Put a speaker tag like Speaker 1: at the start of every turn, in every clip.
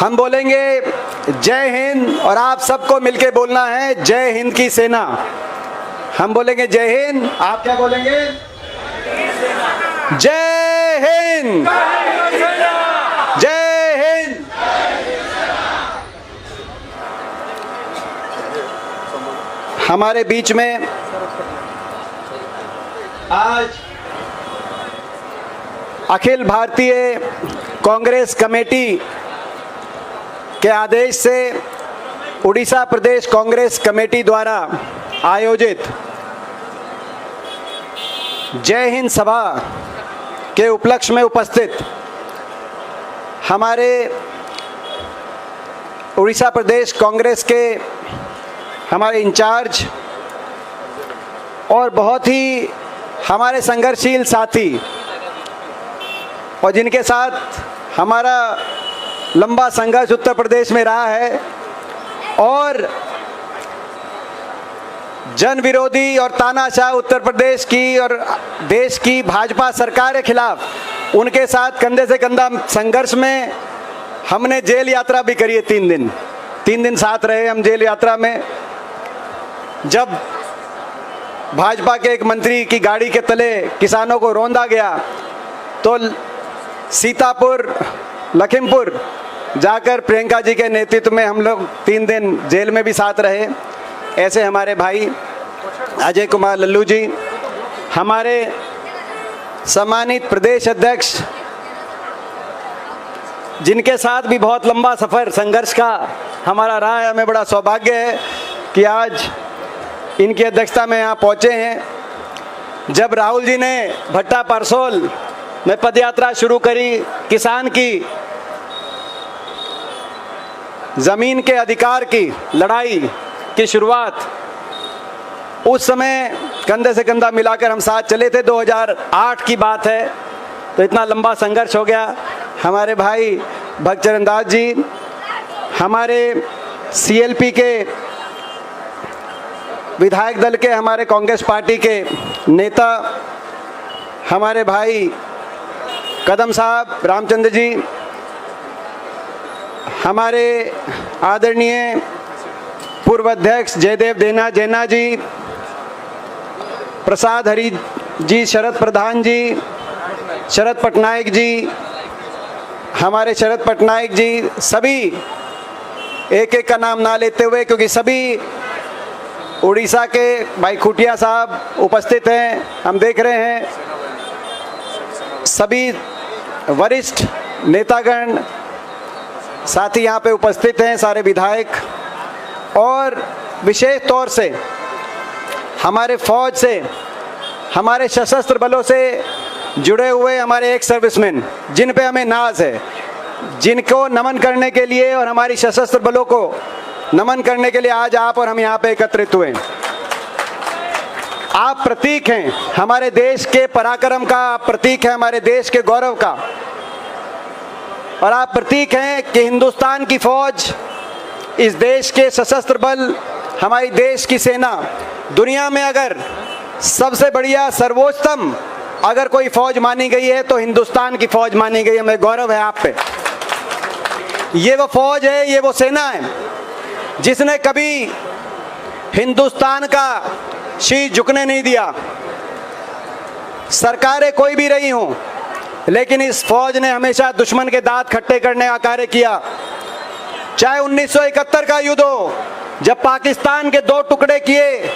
Speaker 1: हम बोलेंगे जय हिंद और आप सबको मिलके बोलना है जय हिंद की सेना। हम बोलेंगे जय हिंद, आप क्या बोलेंगे? जय हिंद, जय हिंद। हमारे बीच में आज अखिल भारतीय कांग्रेस कमेटी के आदेश से उड़ीसा प्रदेश कांग्रेस कमेटी द्वारा आयोजित जय हिंद सभा के उपलक्ष्य में उपस्थित हमारे उड़ीसा प्रदेश कांग्रेस के हमारे इंचार्ज और बहुत ही हमारे संघर्षशील साथी और जिनके साथ हमारा लंबा संघर्ष उत्तर प्रदेश में रहा है और जन विरोधी और तानाशाह उत्तर प्रदेश की और देश की भाजपा सरकार के खिलाफ उनके साथ कंधे से कंधा संघर्ष में हमने जेल यात्रा भी करी है। 3 दिन साथ रहे हम जेल यात्रा में। जब भाजपा के एक मंत्री की गाड़ी के तले किसानों को रौंदा गया तो सीतापुर लखीमपुर जाकर प्रियंका जी के नेतृत्व में हम लोग 3 दिन जेल में भी साथ रहे। ऐसे हमारे भाई अजय कुमार लल्लू जी, हमारे सम्मानित प्रदेश अध्यक्ष, जिनके साथ भी बहुत लंबा सफ़र संघर्ष का हमारा रहा है। हमें बड़ा सौभाग्य है कि आज इनकी अध्यक्षता में यहाँ पहुँचे हैं। जब राहुल जी ने भट्टा परसोल में पदयात्रा शुरू करी, किसान की ज़मीन के अधिकार की लड़ाई की शुरुआत, उस समय कंधे से कंधा मिलाकर हम साथ चले थे। 2008 की बात है, तो इतना लंबा संघर्ष हो गया। हमारे भाई भक्तचरण दास जी, हमारे CLP के विधायक दल के, हमारे कांग्रेस पार्टी के नेता, हमारे भाई कदम साहब रामचंद्र जी, हमारे आदरणीय पूर्व अध्यक्ष जयदेव जैना जी, प्रसाद हरी जी, शरद प्रधान जी, शरद पटनायक जी, हमारे शरद पटनायक जी, सभी एक एक का नाम ना लेते हुए, क्योंकि सभी उड़ीसा के भाई खुटिया साहब उपस्थित हैं, हम देख रहे हैं। सभी वरिष्ठ नेतागण साथी यहाँ पे उपस्थित हैं, सारे विधायक, और विशेष तौर से हमारे फौज से, हमारे सशस्त्र बलों से जुड़े हुए हमारे एक सर्विसमैन, जिन पे हमें नाज है, जिनको नमन करने के लिए और हमारी सशस्त्र बलों को नमन करने के लिए आज आप और हम यहाँ पे एकत्रित हुए। आप प्रतीक हैं हमारे देश के पराक्रम का, आप प्रतीक हैं हमारे देश के गौरव का, और आप प्रतीक हैं कि हिंदुस्तान की फौज, इस देश के सशस्त्र बल, हमारी देश की सेना, दुनिया में अगर सबसे बढ़िया सर्वोत्तम अगर कोई फौज मानी गई है तो हिंदुस्तान की फौज मानी गई है। हमें गौरव है आप पे। ये वो फौज है, ये वो सेना है जिसने कभी हिंदुस्तान का शीश झुकने नहीं दिया। सरकारें कोई भी रही हों, लेकिन इस फौज ने हमेशा दुश्मन के दांत खट्टे करने का कार्य किया। चाहे 1971 का युद्ध हो, जब पाकिस्तान के 2 टुकड़े किए,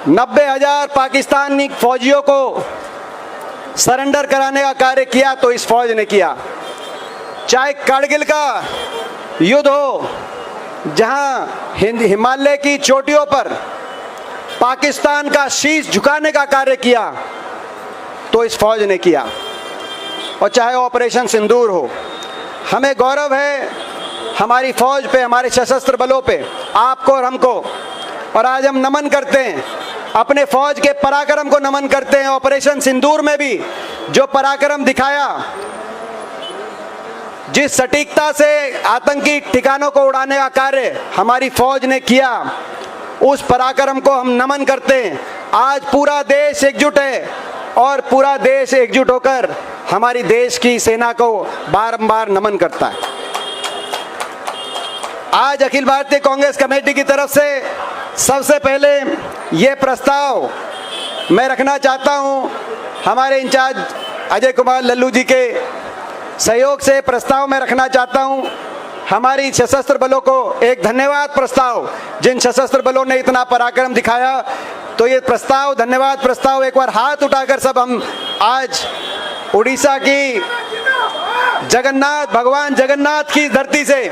Speaker 1: 90,000 पाकिस्तानी फौजियों को सरेंडर कराने का कार्य किया, तो इस फौज ने किया। चाहे कारगिल का युद्ध हो, जहां हिमालय की चोटियों पर पाकिस्तान का शीश झुकाने का कार्य किया, तो इस फौज ने किया। और चाहे ऑपरेशन सिंदूर हो, हमें गौरव है हमारी फौज पे, हमारे सशस्त्र बलों पे, आपको और हमको। और आज हम नमन करते हैं, अपने फौज के पराक्रम को नमन करते हैं। ऑपरेशन सिंदूर में भी जो पराक्रम दिखाया, जिस सटीकता से आतंकी ठिकानों को उड़ाने का कार्य हमारी फौज ने किया, उस पराक्रम को हम नमन करते हैं। आज पूरा देश एकजुट है और पूरा देश एकजुट होकर हमारी देश की सेना को बारंबार नमन करता है। आज अखिल भारतीय कांग्रेस कमेटी की तरफ से सबसे पहले ये प्रस्ताव मैं रखना चाहता हूँ। हमारे इंचार्ज अजय कुमार लल्लू जी के सहयोग से प्रस्ताव मैं रखना चाहता हूँ। हमारी सशस्त्र बलों को एक धन्यवाद प्रस्ताव, जिन सशस्त्र बलों ने इतना पराक्रम दिखाया, तो ये प्रस्ताव, धन्यवाद प्रस्ताव, एक बार हाथ उठाकर सब हम आज उड़ीसा की जगन्नाथ, भगवान जगन्नाथ की धरती से,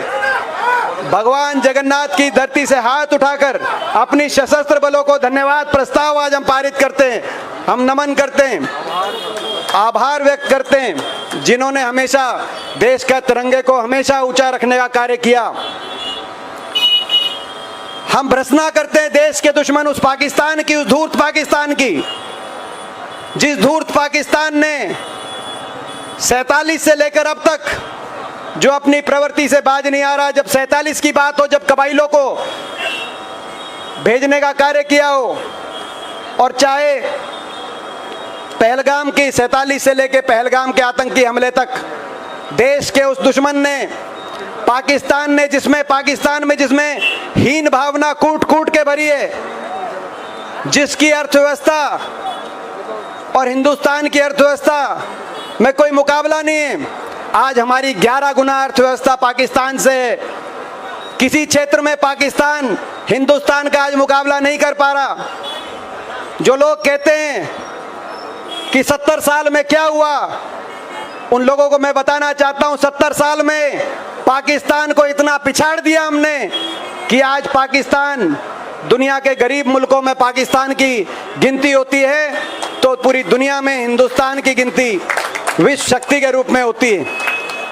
Speaker 1: भगवान जगन्नाथ की धरती से हाथ उठाकर अपनी सशस्त्र बलों को धन्यवाद प्रस्ताव आज हम पारित करते हैं। हम नमन करते हैं, आभार व्यक्त करते हैं, जिन्होंने हमेशा देश का तिरंगे को हमेशा ऊंचा रखने का कार्य किया। हम भर्त्सना करते हैं देश के दुश्मन उस पाकिस्तान की, उस धूर्त पाकिस्तान की, जिस धूर्त पाकिस्तान ने 47 से लेकर अब तक जो अपनी प्रवृत्ति से बाज नहीं आ रहा। जब 47 की बात हो, जब कबाइलों को भेजने का कार्य किया हो, और चाहे पहलगाम की 47 से लेकर पहलगाम के आतंकी हमले तक देश के उस दुश्मन ने, पाकिस्तान ने, पाकिस्तान में जिसमें हीन भावना कूट कूट के भरी है, जिसकी अर्थव्यवस्था और हिंदुस्तान की अर्थव्यवस्था में कोई मुकाबला नहीं है। आज हमारी 11 गुना अर्थव्यवस्था पाकिस्तान से है। किसी क्षेत्र में पाकिस्तान हिंदुस्तान का आज मुकाबला नहीं कर पा रहा। जो लोग कहते हैं कि 70 साल में क्या हुआ, उन लोगों को मैं बताना चाहता हूं, 70 साल में पाकिस्तान को इतना पिछाड़ दिया हमने कि आज पाकिस्तान, दुनिया के गरीब मुल्कों में पाकिस्तान की गिनती होती है तो पूरी दुनिया में हिंदुस्तान की गिनती विश्व शक्ति के रूप में होती है।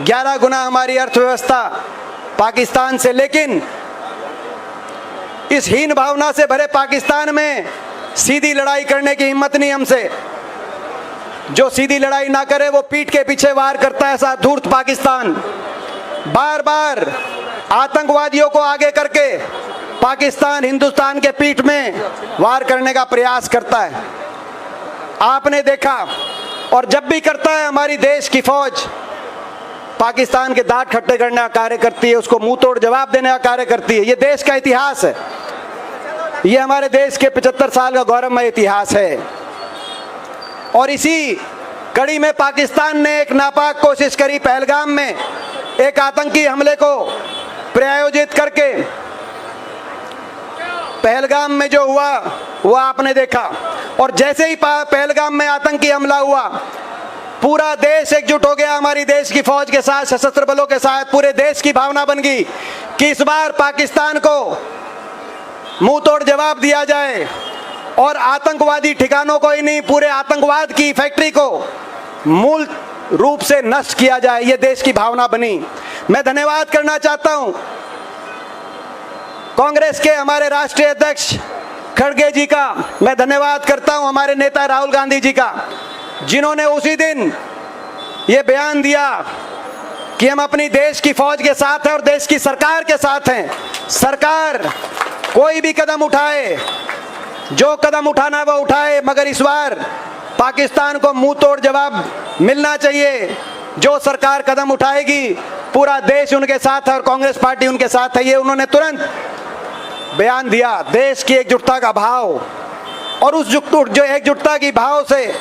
Speaker 1: 11 गुना हमारी अर्थव्यवस्था पाकिस्तान से। लेकिन इस हीन भावना से भरे पाकिस्तान में सीधी लड़ाई करने की हिम्मत नहीं हमसे। जो सीधी लड़ाई ना करे वो पीठ के पीछे वार करता है। ऐसा धूर्त पाकिस्तान बार बार आतंकवादियों को आगे करके पाकिस्तान हिंदुस्तान के पीठ में वार करने का प्रयास करता है। आपने देखा, और जब भी करता है हमारी देश की फौज पाकिस्तान के दांत खट्टे करने का कार्य करती है, उसको मुंह तोड़ जवाब देने का कार्य करती है। ये देश का इतिहास है, ये हमारे देश के 75 साल का गौरवमय इतिहास है। और इसी कड़ी में पाकिस्तान ने एक नापाक कोशिश करी, पहलगाम में एक आतंकी हमले को प्रायोजित करके। पहलगाम में जो हुआ वो आपने देखा, और जैसे ही पहलगाम में आतंकी हमला हुआ, पूरा देश एकजुट हो गया हमारी देश की फौज के साथ, सशस्त्र बलों के साथ। पूरे देश की भावना बन गई कि इस बार पाकिस्तान को मुंह तोड़ जवाब दिया जाए और आतंकवादी ठिकानों को ही नहीं, पूरे आतंकवाद की फैक्ट्री को मूल रूप से नष्ट किया जाए। ये देश की भावना बनी। मैं धन्यवाद करना चाहता हूं कांग्रेस के हमारे राष्ट्रीय अध्यक्ष खड़गे जी का, मैं धन्यवाद करता हूं हमारे नेता राहुल गांधी जी का, जिन्होंने उसी दिन ये बयान दिया कि हम अपनी देश की फौज के साथ हैं और देश की सरकार के साथ हैं। सरकार कोई भी कदम उठाए, जो कदम उठाना है वो उठाए, मगर इस बार पाकिस्तान को मुंह तोड़ जवाब मिलना चाहिए। जो सरकार कदम उठाएगी पूरा देश उनके साथ है और कांग्रेस पार्टी उनके साथ है। ये उन्होंने तुरंत बयान दिया। देश की एकजुटता का भाव, और उस जो एकजुटता की भाव से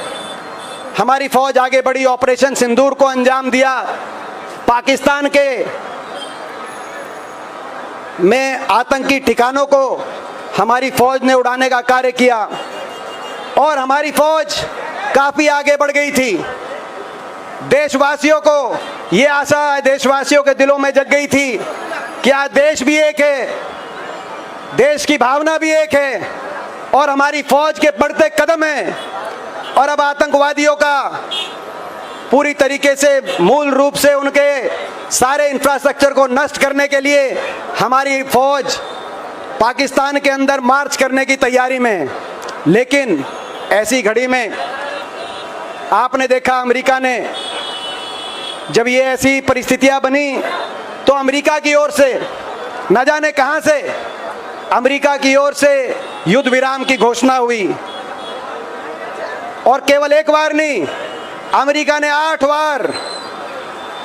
Speaker 1: हमारी फौज आगे बढ़ी, ऑपरेशन सिंदूर को अंजाम दिया। पाकिस्तान के में आतंकी ठिकानों को हमारी फौज ने उड़ाने का कार्य किया, और हमारी फौज काफी आगे बढ़ गई थी। देशवासियों को ये आशा देशवासियों के दिलों में जग गई थी कि आज देश भी एक है, देश की भावना भी एक है, और हमारी फौज के बढ़ते कदम हैं। और अब आतंकवादियों का पूरी तरीके से मूल रूप से उनके सारे इंफ्रास्ट्रक्चर को नष्ट करने के लिए हमारी फौज पाकिस्तान के अंदर मार्च करने की तैयारी में। लेकिन ऐसी घड़ी में आपने देखा अमेरिका ने, जब ये ऐसी परिस्थितियां बनी तो अमेरिका की ओर से न जाने कहां से अमेरिका की ओर से युद्ध विराम की घोषणा हुई। और केवल एक बार नहीं, अमेरिका ने 8 बार,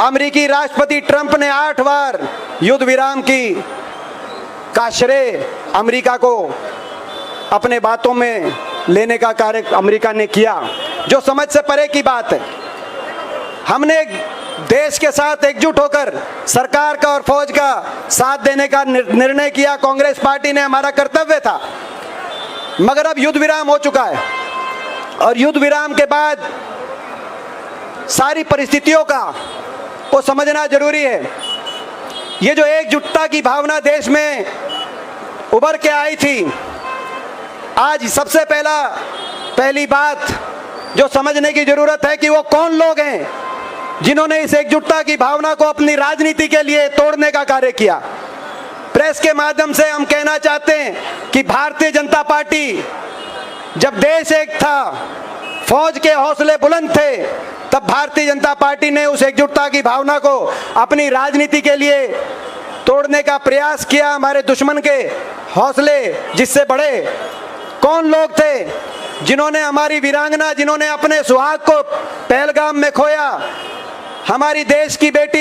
Speaker 1: अमेरिकी राष्ट्रपति ट्रंप ने 8 बार युद्ध विराम की का श्रेय अमेरिका को अपने बातों में लेने का कार्य अमेरिका ने किया, जो समझ से परे की बात है। हमने देश के साथ एकजुट होकर सरकार का और फौज का साथ देने का निर्णय किया, कांग्रेस पार्टी ने, हमारा कर्तव्य था। मगर अब युद्ध विराम हो चुका है और युद्ध विराम के बाद सारी परिस्थितियों को समझना जरूरी है। ये जो एकजुटता की भावना देश में उभर के आई थी, आज सबसे पहली बात जो समझने की जरूरत है कि वो कौन लोग हैं जिन्होंने इस एकजुटता की भावना को अपनी राजनीति के लिए तोड़ने का कार्य किया। प्रेस के माध्यम से हम कहना चाहते हैं कि भारतीय जनता पार्टी, जब देश एक था, फौज के हौसले बुलंद थे, तब भारतीय जनता पार्टी ने उस एकजुटता की भावना को अपनी राजनीति के लिए तोड़ने का प्रयास किया। हमारे दुश्मन के हौसले जिससे बढ़े। कौन लोग थे जिन्होंने हमारी वीरांगना, जिन्होंने अपने सुहाग को पहलगाम में खोया? हमारी देश की बेटी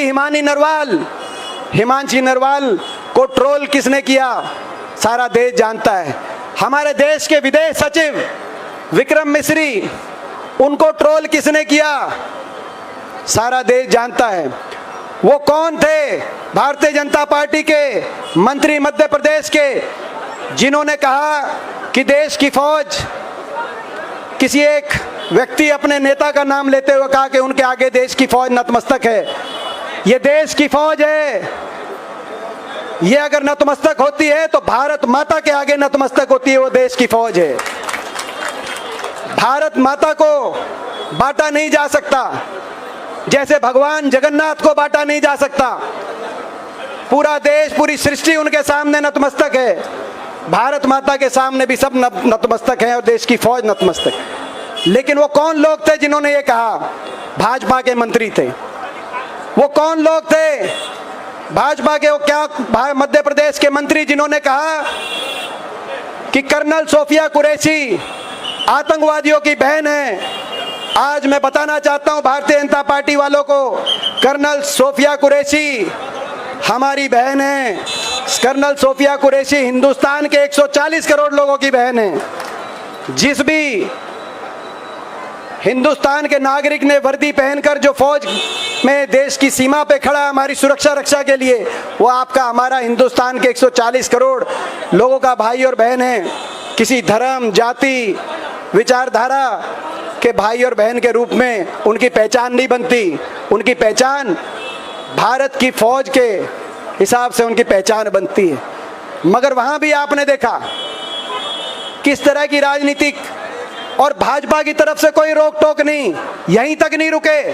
Speaker 1: हिमांशी नरवाल को ट्रोल किसने किया? सारा देश जानता है। हमारे देश के विदेश सचिव विक्रम मिश्री, उनको ट्रोल किसने किया? सारा देश जानता है। वो कौन थे भारतीय जनता पार्टी के मंत्री मध्य प्रदेश के, जिन्होंने कहा कि देश की फौज, किसी एक व्यक्ति अपने नेता का नाम लेते हुए कहा कि उनके आगे देश की फौज नतमस्तक है। ये देश की फौज है, ये अगर नतमस्तक होती है तो भारत माता के आगे नतमस्तक होती है। वो देश की फौज है। भारत माता को बांटा नहीं जा सकता, जैसे भगवान जगन्नाथ को बांटा नहीं जा सकता। पूरा देश, पूरी सृष्टि उनके सामने नतमस्तक है। भारत माता के सामने भी सब नतमस्तक है और देश की फौज नतमस्तक है। लेकिन वो कौन लोग थे जिन्होंने ये कहा? भाजपा के मंत्री थे। वो कौन लोग थे? भाजपा के, वो क्या मध्य प्रदेश के मंत्री, जिन्होंने कहा कि कर्नल सोफिया कुरैशी आतंकवादियों की बहन है। आज मैं बताना चाहता हूं भारतीय जनता पार्टी वालों को, कर्नल सोफिया कुरैशी हमारी बहन है। कर्नल सोफिया कुरैशी हिंदुस्तान के 140 करोड़ लोगों की बहन है। जिस भी हिंदुस्तान के नागरिक ने वर्दी पहनकर जो फौज में देश की सीमा पे खड़ा हमारी सुरक्षा रक्षा के लिए, वो आपका, हमारा, हिंदुस्तान के 140 करोड़ लोगों का भाई और बहन है। किसी धर्म, जाति, विचारधारा के भाई और बहन के रूप में उनकी पहचान नहीं बनती। उनकी पहचान भारत की फौज के हिसाब से उनकी पहचान बनती है। मगर वहां भी आपने देखा किस तरह की राजनीतिक, और भाजपा की तरफ से कोई रोक टोक नहीं, यहीं तक नहीं रुके।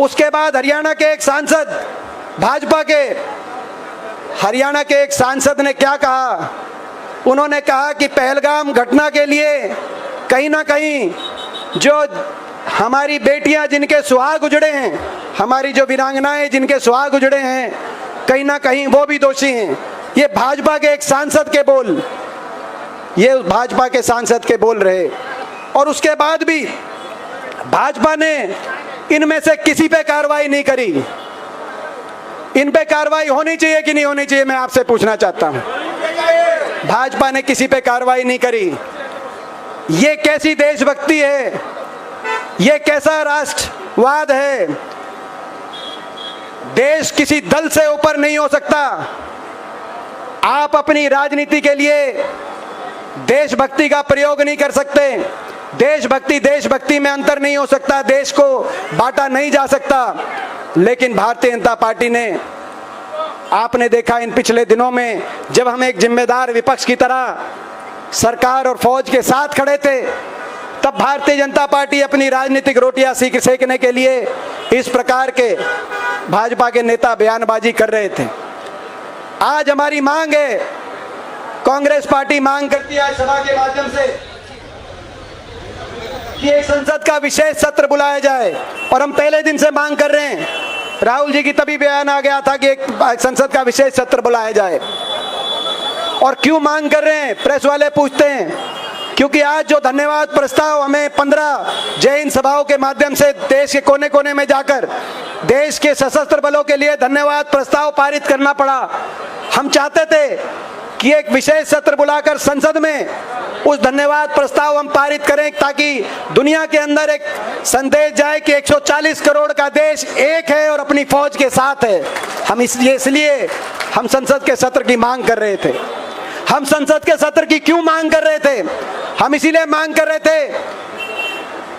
Speaker 1: उसके बाद हरियाणा के एक सांसद, भाजपा के हरियाणा के एक सांसद ने क्या कहा? उन्होंने कहा कि पहलगाम घटना के लिए कहीं ना कहीं जो हमारी बेटियां जिनके सुहाग उजड़े हैं, हमारी जो वीरांगनाएं जिनके सुहाग उजड़े हैं, कहीं ना कहीं वो भी दोषी हैं। ये भाजपा के एक सांसद के बोल, ये भाजपा के सांसद के बोल रहे। और उसके बाद भी भाजपा ने इनमें से किसी पे कार्रवाई नहीं करी। इन पे कार्रवाई होनी चाहिए कि नहीं होनी चाहिए, मैं आपसे पूछना चाहता हूं। भाजपा ने किसी पे कार्रवाई नहीं करी। ये कैसी देशभक्ति है? ये कैसा राष्ट्रवाद है? देश किसी दल से ऊपर नहीं हो सकता। आप अपनी राजनीति के लिए देशभक्ति का प्रयोग नहीं कर सकते। देशभक्ति में अंतर नहीं हो सकता। देश को बांटा नहीं जा सकता। लेकिन भारतीय जनता पार्टी ने, आपने देखा इन पिछले दिनों में, जब हम एक जिम्मेदार विपक्ष की तरह सरकार और फौज के साथ खड़े थे, तब भारतीय जनता पार्टी अपनी राजनीतिक रोटियां सेकने के लिए इस प्रकार के भाजपा के नेता बयानबाजी कर रहे थे। आज हमारी मांग है, कांग्रेस पार्टी मांग करती है सभा के माध्यम से कि एक संसद का विशेष सत्र बुलाया जाए। और हम पहले दिन से मांग कर रहे हैं। राहुल जी की तभी बयान आ गया था कि एक संसद का विशेष सत्र बुलाया जाए। और क्यों मांग कर रहे हैं? प्रेस वाले पूछते हैं। क्योंकि आज जो धन्यवाद प्रस्ताव हमें 15 जय हिंद सभाओं के माध्यम से देश के कोने कोने में जाकर देश के सशस्त्र बलों के लिए धन्यवाद प्रस्ताव पारित करना पड़ा। हम चाहते थे कि एक विशेष सत्र बुलाकर संसद में उस धन्यवाद प्रस्ताव हम पारित करें, ताकि दुनिया के अंदर एक संदेश जाए कि 140 करोड़ का देश एक है और अपनी फौज के साथ है। हम इसलिए हम संसद के सत्र की मांग कर रहे थे। हम संसद के सत्र की क्यों मांग कर रहे थे? हम इसीलिए मांग कर रहे थे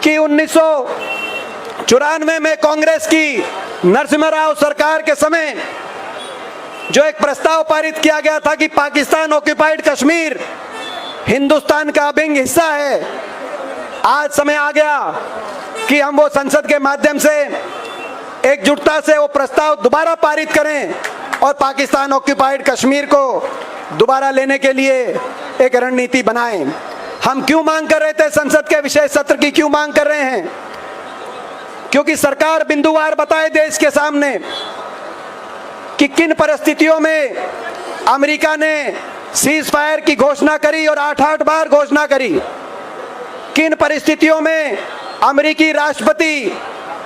Speaker 1: कि 1994 में कांग्रेस की नरसिम्हा राव सरकार के समय जो एक प्रस्ताव पारित किया गया था कि पाकिस्तान ऑक्युपाइड कश्मीर हिंदुस्तान का अभिन्न हिस्सा है, आज समय आ गया कि हम वो संसद के माध्यम से एकजुटता से वो प्रस्ताव दोबारा पारित करें और पाकिस्तान ऑक्युपाइड कश्मीर को दोबारा लेने के लिए एक रणनीति बनाएं। हम क्यों मांग कर रहे थे? संसद के विशेष सत्र की क्यों मांग कर रहे हैं? क्योंकि सरकार बिंदुवार बताए देश के सामने कि किन परिस्थितियों में अमेरिका ने सीज फायर की घोषणा करी और 8-8 बार घोषणा करी। किन परिस्थितियों में अमेरिकी राष्ट्रपति,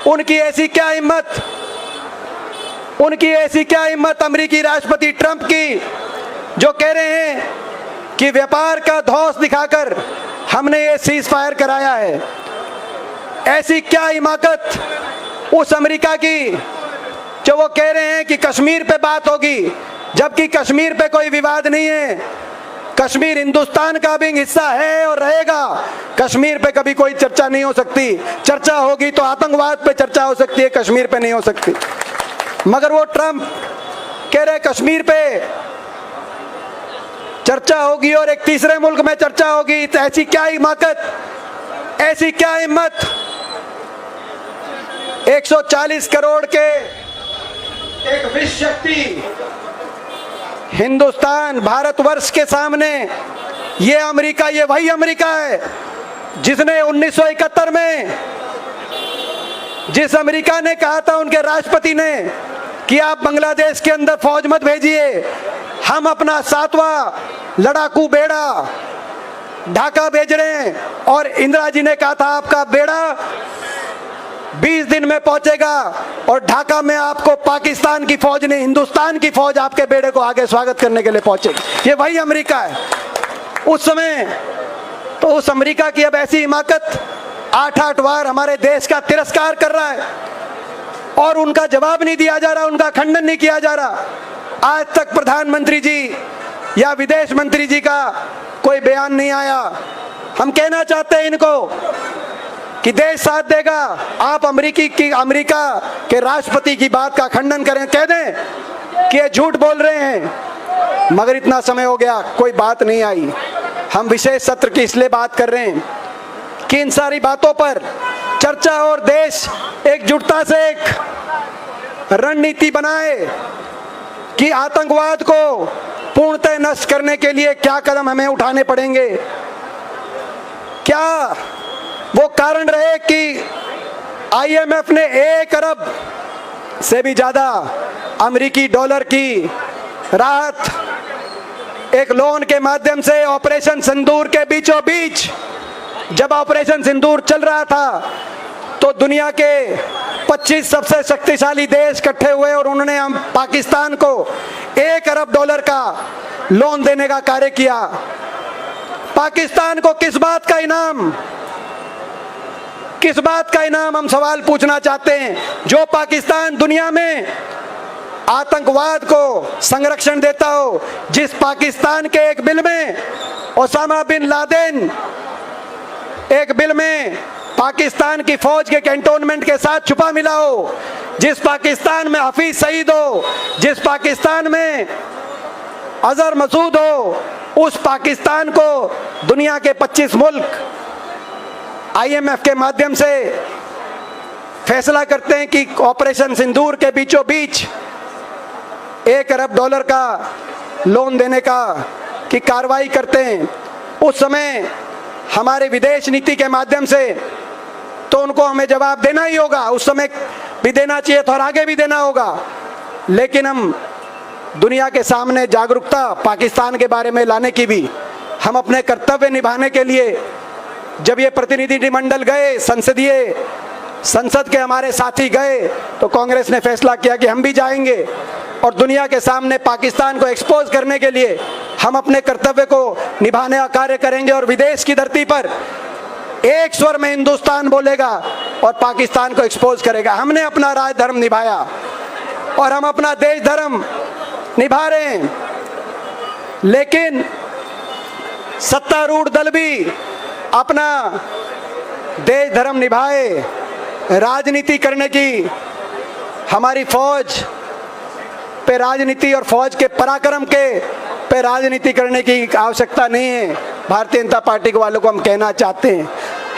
Speaker 1: उनकी ऐसी क्या हिम्मत अमेरिकी राष्ट्रपति ट्रंप की, जो कह रहे हैं कि व्यापार का धौंस दिखाकर हमने ये सीज फायर कराया है। ऐसी क्या हिमाकत उस अमेरिका की जो वो कह रहे हैं कि कश्मीर पे बात होगी, जबकि कश्मीर पे कोई विवाद नहीं है। कश्मीर हिंदुस्तान का भी हिस्सा है और रहेगा। कश्मीर पे कभी कोई चर्चा नहीं हो सकती। चर्चा होगी तो आतंकवाद पे चर्चा हो सकती है, कश्मीर पे नहीं हो सकती। मगर वो ट्रंप कह रहे कश्मीर पे चर्चा होगी और एक तीसरे मुल्क में चर्चा होगी। तो ऐसी क्या हिमाकत, ऐसी क्या हिम्मत 140 करोड़ के एक विश्व शक्ति हिंदुस्तान, भारतवर्ष के सामने ये अमेरिका, ये वही अमेरिका है जिसने 1971 में, जिस अमेरिका ने कहा था उनके राष्ट्रपति ने कि आप बांग्लादेश के अंदर फौज मत भेजिए, हम अपना 7वां लड़ाकू बेड़ा ढाका भेज रहे हैं। और इंदिरा जी ने कहा था आपका बेड़ा 20 दिन में पहुंचेगा और ढाका में आपको पाकिस्तान की फौज नहीं, हिंदुस्तान की फौज आपके बेड़े को आगे स्वागत करने के लिए पहुंचेगी। ये वही अमेरिका है उस समय। तो उस अमेरिका की अब ऐसी हिमाकत 8-8 बार हमारे देश का तिरस्कार कर रहा है और उनका जवाब नहीं दिया जा रहा, उनका खंडन नहीं किया जा रहा। आज तक प्रधानमंत्री जी या विदेश मंत्री जी का कोई बयान नहीं आया। हम कहना चाहते हैं इनको कि देश साथ देगा, आप अमेरिका के राष्ट्रपति की बात का खंडन करें, कह दें कि ये झूठ बोल रहे हैं। मगर इतना समय हो गया, कोई बात नहीं आई। हम विशेष सत्र की इसलिए बात कर रहे हैं कि इन सारी बातों पर चर्चा और देश एकजुटता से एक रणनीति बनाए कि आतंकवाद को पूर्णतः नष्ट करने के लिए क्या कदम हमें उठाने पड़ेंगे। क्या वो कारण रहे कि IMF ने 1 अरब से भी ज्यादा अमेरिकी डॉलर की राहत एक लोन के माध्यम से ऑपरेशन सिंदूर के बीचों बीच, जब ऑपरेशन सिंदूर चल रहा था तो दुनिया के 25 सबसे शक्तिशाली देश इकट्ठे हुए और उन्होंने हम पाकिस्तान को 1 अरब डॉलर का लोन देने का कार्य किया। पाकिस्तान को किस बात का इनाम, हम सवाल पूछना चाहते हैं। जो पाकिस्तान दुनिया में आतंकवाद को संरक्षण देता हो, जिस पाकिस्तान के एक बिल में ओसामा बिन लादेन, एक बिल में पाकिस्तान की फौज के कैंटोनमेंट के साथ छुपा मिला हो, जिस पाकिस्तान में हफीज सईद हो, जिस पाकिस्तान में अजहर मसूद हो, उस पाकिस्तान को दुनिया के 25 मुल्क IMF के माध्यम से फैसला करते हैं कि ऑपरेशन सिंदूर के बीचों बीच 1 अरब डॉलर का लोन देने की कार्रवाई करते हैं। उस समय हमारे विदेश नीति के माध्यम से तो उनको हमें जवाब देना ही होगा, उस समय भी देना चाहिए था और आगे भी देना होगा। लेकिन हम दुनिया के सामने जागरूकता पाकिस्तान के बारे में लाने की भी, हम अपने कर्तव्य निभाने के लिए जब ये प्रतिनिधिमंडल गए, संसद के हमारे साथी गए, तो कांग्रेस ने फैसला किया कि हम भी जाएंगे और दुनिया के सामने पाकिस्तान को एक्सपोज करने के लिए हम अपने कर्तव्य को निभाने का कार्य करेंगे और विदेश की धरती पर एक स्वर में हिंदुस्तान बोलेगा और पाकिस्तान को एक्सपोज करेगा। हमने अपना राज धर्म निभाया और हम अपना देश धर्म निभा रहे हैं, लेकिन सत्तारूढ़ दल भी अपना देश धर्म निभाए। राजनीति करने की हमारी फौज पे राजनीति और फौज के पराक्रम के पे राजनीति करने की आवश्यकता नहीं है। भारतीय जनता पार्टी के वालों को हम कहना चाहते हैं,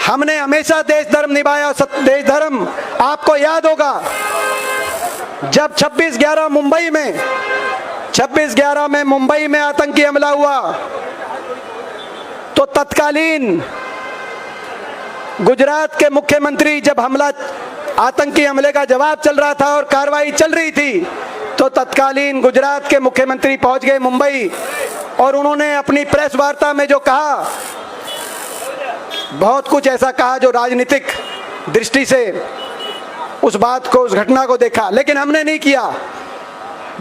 Speaker 1: हमने हमेशा देश धर्म निभाया। देश धर्म आपको याद होगा जब 26/11 मुंबई में आतंकी हमला हुआ तो तत्कालीन गुजरात के मुख्यमंत्री, जब आतंकी हमले का जवाब चल रहा था और कार्रवाई चल रही थी, तो तत्कालीन गुजरात के मुख्यमंत्री पहुंच गए मुंबई और उन्होंने अपनी प्रेस वार्ता में जो कहा, बहुत कुछ ऐसा कहा जो राजनीतिक दृष्टि से उस बात को, उस घटना को देखा, लेकिन हमने नहीं किया।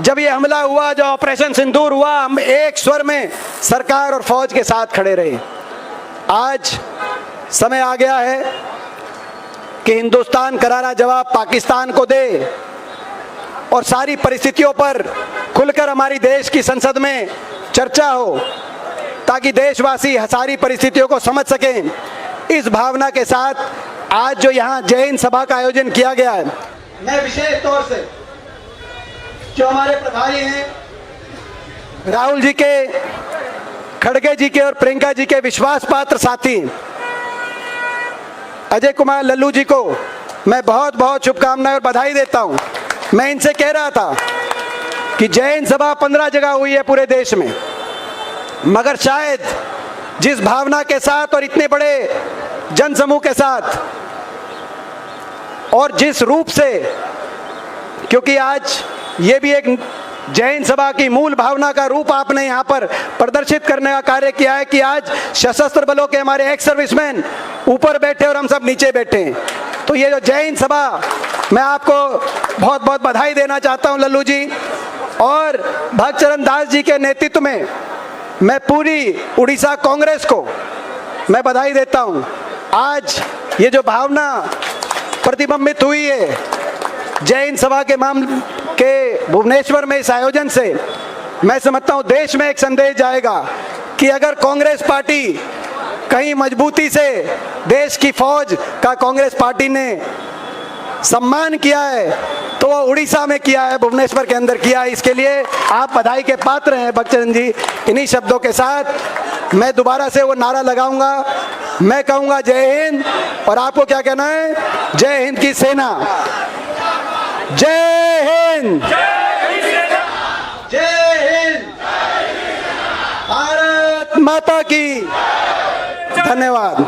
Speaker 1: जब ये हमला हुआ, जो ऑपरेशन सिंदूर हुआ, हम एक स्वर में सरकार और फौज के साथ खड़े रहे। आज समय आ गया है कि हिंदुस्तान करारा जवाब पाकिस्तान को दे और सारी परिस्थितियों पर खुलकर हमारी देश की संसद में चर्चा हो, ताकि देशवासी सारी परिस्थितियों को समझ सकें। इस भावना के साथ आज जो यहाँ जय हिंद सभा का आयोजन किया गया है, मैं विशेष तौर से जो हमारे प्रभारी हैं राहुल जी के, खड़गे जी के और प्रियंका जी के विश्वास पात्र साथी अजय कुमार लल्लू जी को मैं बहुत बहुत शुभकामनाएं और बधाई देता हूं। मैं इनसे कह रहा था कि जय हिंद सभा 15 जगह हुई है पूरे देश में, मगर शायद जिस भावना के साथ और इतने बड़े जनसमूह के साथ और जिस रूप से, क्योंकि आज ये भी एक जय हिंद सभा की मूल भावना का रूप आपने यहाँ पर प्रदर्शित करने का कार्य किया है कि आज सशस्त्र बलों के हमारे एक्स सर्विसमैन ऊपर बैठे और हम सब नीचे बैठे हैं। तो ये जो जय हिंद सभा, मैं आपको बहुत बहुत बधाई देना चाहता हूँ लल्लू जी, और भक्तचरण दास जी के नेतृत्व में मैं पूरी उड़ीसा कांग्रेस को मैं बधाई देता हूँ। आज ये जो भावना प्रतिबिंबित हुई है जय हिंद सभा के भुवनेश्वर में इस आयोजन से, मैं समझता हूँ देश में एक संदेश जाएगा कि अगर कांग्रेस पार्टी कहीं मजबूती से देश की फौज का कांग्रेस पार्टी ने सम्मान किया है तो वो उड़ीसा में किया है, भुवनेश्वर के अंदर किया है। इसके लिए आप बधाई के पात्र हैं भक्तचरण जी। इन्हीं शब्दों के साथ मैं दोबारा से वो नारा लगाऊंगा, मैं कहूंगा जय हिंद, और आपको क्या कहना है? जय हिंद की सेना, जय हिंद, जय हिंद, भारत माता की। धन्यवाद।